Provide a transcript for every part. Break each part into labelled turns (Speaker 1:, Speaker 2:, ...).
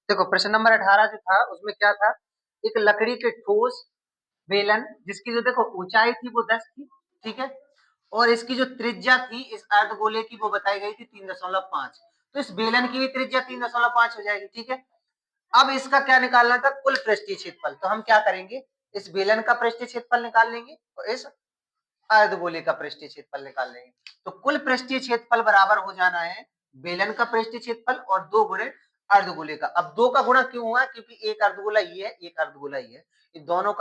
Speaker 1: देखो प्रश्न नंबर 18 जो था उसमें क्या था, एक लकड़ी के ठोस बेलन जिसकी जो देखो ऊंचाई थी वो 10 थी, ठीक है, और इसकी जो त्रिज्या थी इस अर्धगोले की वो बताई गई थी 3.5। तो इस बेलन की भी त्रिज्या 3.5 हो जाएगी, ठीक है। अब इसका क्या निकालना था, कुल पृष्ठीय क्षेत्रफल। तो हम क्या करेंगे, इस बेलन का पृष्ठीय क्षेत्रफल निकाल लेंगे और इस अर्धगोले का पृष्ठीय क्षेत्रफल निकाल लेंगे। तो कुल पृष्ठीय क्षेत्रफल बराबर हो जाना है बेलन का पृष्ठीय क्षेत्रफल और 2 गुणे अर्धगोले का। अब 2 का गुणा क्यों हुआ, क्योंकि एक अर्धगोला ये है, एक अर्धगोला ये है, इन दोनों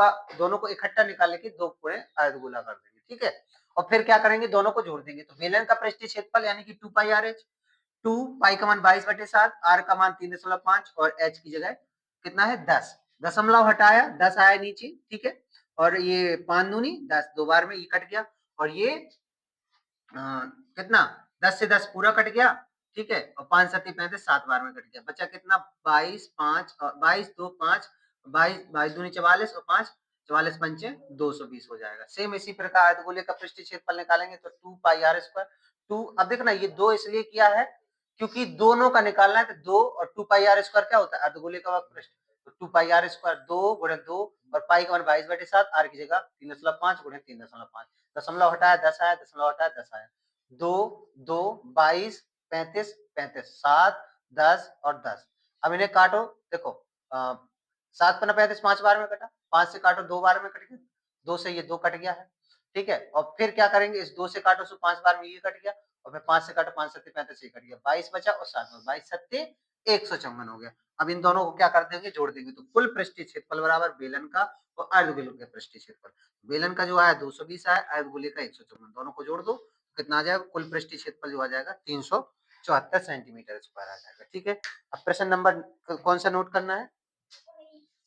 Speaker 1: को इकट्ठा निकालने के 2 गुणे अर्धगोला कर देंगे, ठीक है। और फिर क्या करेंगे, दोनों को जोड़ देंगे। तो बेलन का पृष्ठीय क्षेत्रफल यानी कि 2 पाई आर एच, 2 पाई का मान 22/7, आर का मान 3.5 और एच की जगह कितना है 10। दशमलव हटाया 10 आया नीचे, ठीक है, और ये 5 दूनी 10, 2 बार में ये कट गया, और ये कितना 10 से 10 पूरा कट गया, ठीक है, और 5 7 35 7 बार में कट गया, बचा कितना 22 5 22 2 5 22 22 दूनी 44 और 5 44 पंचे 220 हो जाएगा। सेम इसी प्रकार अर्धगोले का पृष्ठीय क्षेत्रफल निकालेंगे तो 2 पाई आर स्क्वायर 2। अब देखना ये 2 इसलिए किया है क्योंकि दोनों का निकालना है, तो 2 और 2 पाई आर स्क्वायर क्या होता है, अर्धगोले का पृष्ठ। तो 2 पाई आर स्क्वायर 2 गुणे 2 और पाई का मान 22/7, आर की जगह 3.5 गुणे 3.5, दशमलव हटाया 10 आया, दशमलव हटाया 10 आया, 2 2 22 35 35 7 10 और 10। अब इन्हें काटो, देखो 7 पन्ना 35 5 बार में कटा, 5 से काटो 2 बार में कट गया, 2 से ये 2 कट गया है, ठीक है। और फिर क्या करेंगे, इस 2 से काटो सो 5 बार में ये कट गया, और फिर 5 से काटो 5 7 35 ये कट गया, 22 बचा और 7 22 7 154 हो गया। अब इन दोनों को क्या कर देंगे, जोड़ देंगे। तो कुल पृष्ठीय क्षेत्रफल बराबर बेलन का और अर्धगोले के पृष्ठीय क्षेत्रफल। बेलन का जो आया 220 आया, अर्धगोले का 154, दोनों को जोड़ दो कितना आ जाएगा, कुल पृष्ठीय क्षेत्रफल जो आ जाएगा 374 सेंटीमीटर स्क्वायर आ जाएगा, ठीक है। अब प्रश्न नंबर कौन सा नोट करना है,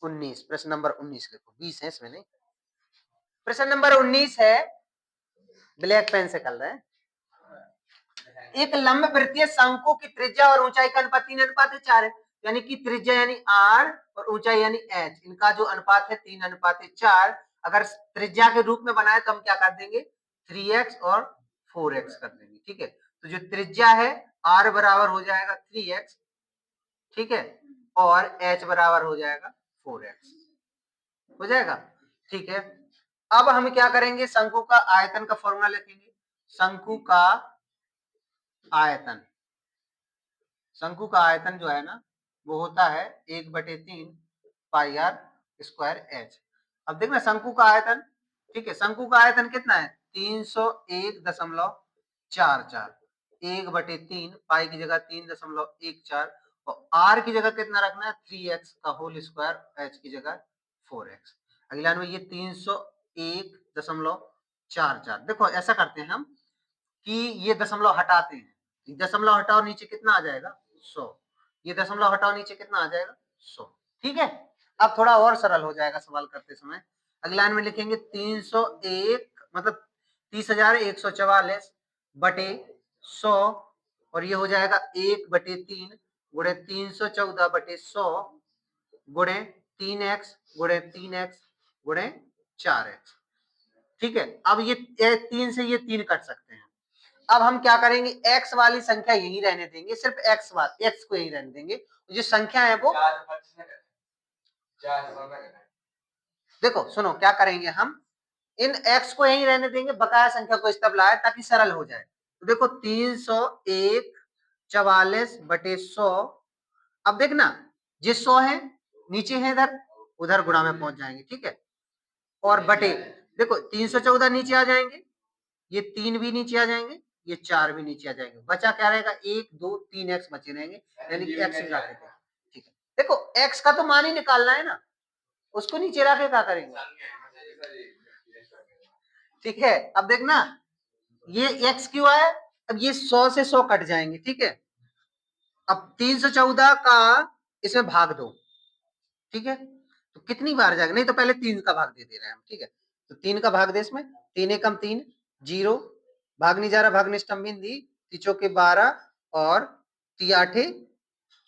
Speaker 1: 19, प्रश्न नंबर 19 लिखो, 20 है इसमें नहीं। प्रश्न नंबर 19 है, ब्लैक पेन से कर रहे हैं। एक लंब वृत्तीय शंकु की त्रिज्या और ऊंचाई का अनुपात 3:4 है, यानी कि त्रिज्या यानी आर और ऊंचाई यानी एच, इनका जो अनुपात है 3:4। अगर त्रिज्या के रूप में बनाए तो हम क्या कर देंगे, 3x और 4x कर देंगे, ठीक है। तो जो त्रिज्या है r बराबर हो जाएगा 3x, ठीक है, और h बराबर हो जाएगा 4x, हो जाएगा, ठीक है। अब हम क्या करेंगे, शंकु का आयतन का फॉर्मूला लिखेंगे। शंकु का आयतन, शंकु का आयतन जो है ना वो होता है 1/3 पाई आर स्क्वायर एच। अब देखना शंकु का आयतन, ठीक है, शंकु का आयतन कितना है 301.44, 1/3 पाई की जगह 3.14 और आर की जगह कितना रखना है 3x का होल स्क्वायर, एच की जगह 4x। अगला में ये 301.44। देखो ऐसा करते हैं हम कि ये दशमलव हटाते हैं, दशमलव हटाओ नीचे कितना आ जाएगा 100, ये दशमलव हटाओ नीचे कितना आ जाएगा 100, ठीक है। अब थोड़ा और सरल हो जाएगा सवाल करते समय। अगले लाइन में लिखेंगे 301 मतलब 30,144 बटे 100, और ये हो जाएगा 1/3 गुणे 314/100 गुणे 3x गुणे 3x गुणे 4x, ठीक है। अब ये 3 से ये 3 कट सकते हैं। अब हम क्या करेंगे, x वाली संख्या यही रहने देंगे, सिर्फ x को यही रहने देंगे, जो संख्या है वो देखो सुनो क्या करेंगे, हम इन x को यही रहने देंगे, बकाया संख्या को इस तरफ लाए ताकि सरल हो जाए। तो देखो 301/44 अब देखना ये 100 है, नीचे है इधर, उधर गुणा में पहुंच जाएंगे, ठीक है। और बटे देखो 314 नीचे आ जाएंगे, ये 3 भी नीचे आ जाएंगे, ये 4 भी नीचे आ जाएंगे, बचा क्या रहेगा 1 2 3 x बचे रहेंगे, यानी कि x निकाल देते हैं, ठीक है। देखो x का तो मान ही निकालना है ना, उसको नीचे रख के क्या करेंगे, ठीक है। अब देखना ये x क्यों आया, अब ये 100 से 100 कट जाएंगे, ठीक है। अब 314 का इसमें भाग दो, ठीक है, तो कितनी बार जाएगा, नहीं तो पहले 3 का भाग दे दे रहे हैं हम, ठीक है। तो 3 का भाग दे, इसमें 3 एकम 3 0, भाग नहीं जा रहा, भाग निष्ठम बिंदी, 3 12 और 3 8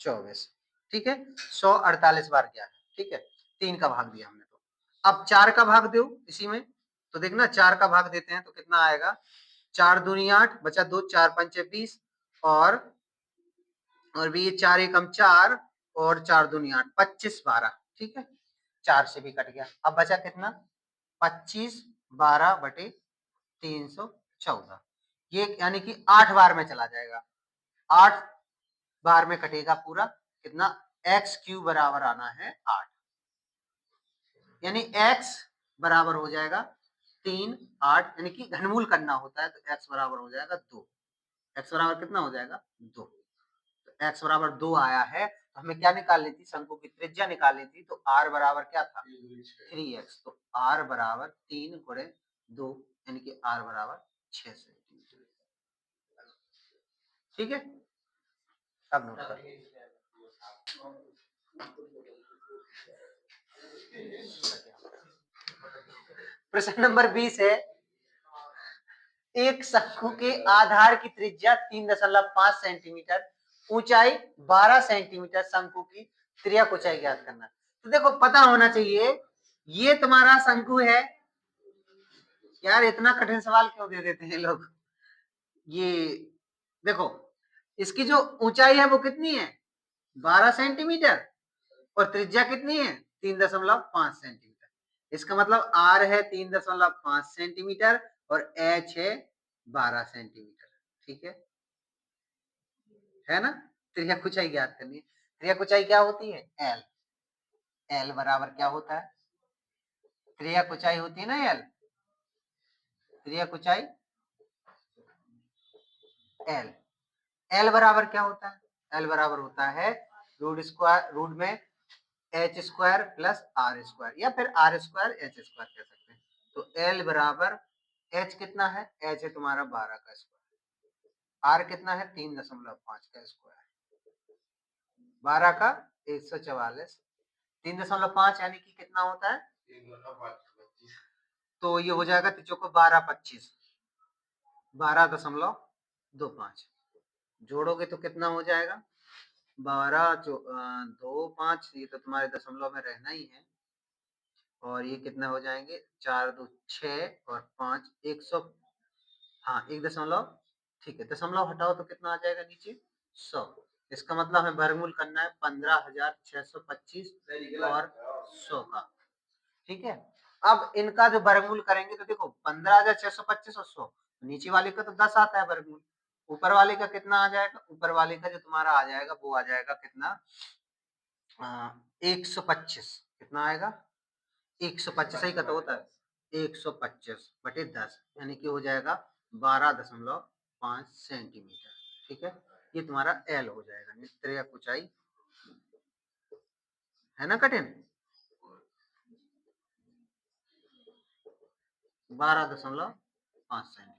Speaker 1: 24, ठीक है, 148 बार गया है, ठीक है। 3 का भाग दिया हमने, तो अब 4 का भाग दो इसी में, तो देखना 4 का भाग देते हैं तो कितना आएगा, 4 दूनी 8 बचा 2 4 पंचे 20 और भी ये 4 एकम 4 और 4 दूनी 8, 25 12, ठीक है, 4 से भी कट गया। अब बचा कितना, 25 12 बटे 314, ये यानी कि 8 बार में चला जाएगा, 8 बार में कटेगा पूरा, कितना, एक्स क्यू बराबर आना है 8, यानी x बराबर हो जाएगा 3 8, यानी कि घनमूल करना होता है तो x बराबर हो जाएगा 2, x बराबर कितना हो जाएगा 2, तो x बराबर 2 आया है, तो हमें क्या निकालनी थी, शंकु की त्रिज्या निकालनी थी, तो r बराबर क्या था 3x, तो r बराबर 3 गुणे 2, यानी कि r बराबर 6 सेंटीमीटर, ठीक है। अब नोट कर, प्रश्न नंबर 20 है, एक शंकु के आधार की त्रिज्या 3.5 सेंटीमीटर, ऊंचाई 12 सेंटीमीटर, शंकु की त्रिज्या ऊंचाई ज्ञात करना। तो देखो पता होना चाहिए, ये तुम्हारा शंकु है यार, इतना कठिन सवाल क्यों दे देते हैं लोग। ये देखो, इसकी जो ऊंचाई है वो कितनी है 12 सेंटीमीटर, और त्रिज्या कितनी है 3.5 सेंटीमीटर, इसका मतलब r है 3.5 सेंटीमीटर और h है 12 सेंटीमीटर, ठीक है ना। त्रिज्या ऊंचाई ज्ञात करनी है, त्रिज्या ऊंचाई क्या होती है l, l बराबर क्या होता है, त्रिज्या ऊंचाई होती है ना l, त्रिज्या ऊंचाई l, l बराबर क्या होता है, l बराबर होता है रूट स्क्वायर, रूट में H square plus R square, या फिर आर स्क्वायर एच स्क्वायर कह सकते हैं। तो एल बराबर एच कितना है, एच है तुम्हारा 12 का स्क्वायर, आर कितना है 3.5 का स्क्वायर, 12 का 144, 3.5 यानी कि कितना होता है, तो ये हो जाएगा तिचोको 12 25, 12.25, जोड़ोगे तो कितना हो जाएगा 12 2 5, ये तो तुम्हारे दशमलव में रहना ही है, और ये कितना हो जाएंगे 4 2 6 और 5 100, हाँ 1 दशमलव, ठीक है, दशमलव हटाओ तो कितना आ जाएगा नीचे 100, इसका मतलब हमें वर्गमूल करना है 15,625 और 100 का, ठीक है। अब इनका जो वर्गमूल करेंगे तो देखो 15,625 और 100, नीचे वाले का तो 10 आता है वर्गमूल, ऊपर वाले का कितना आ जाएगा, ऊपर वाले का जो तुम्हारा आ जाएगा वो आ जाएगा कितना 125, कितना आएगा 125, सही का तो होता है 125 बटे 10, यानी कि हो जाएगा 12.5 सेंटीमीटर, ठीक है, ये तुम्हारा एल हो जाएगा, त्रिज्या ऊंचाई है ना कठिन, 12.5 सेंटीमीटर।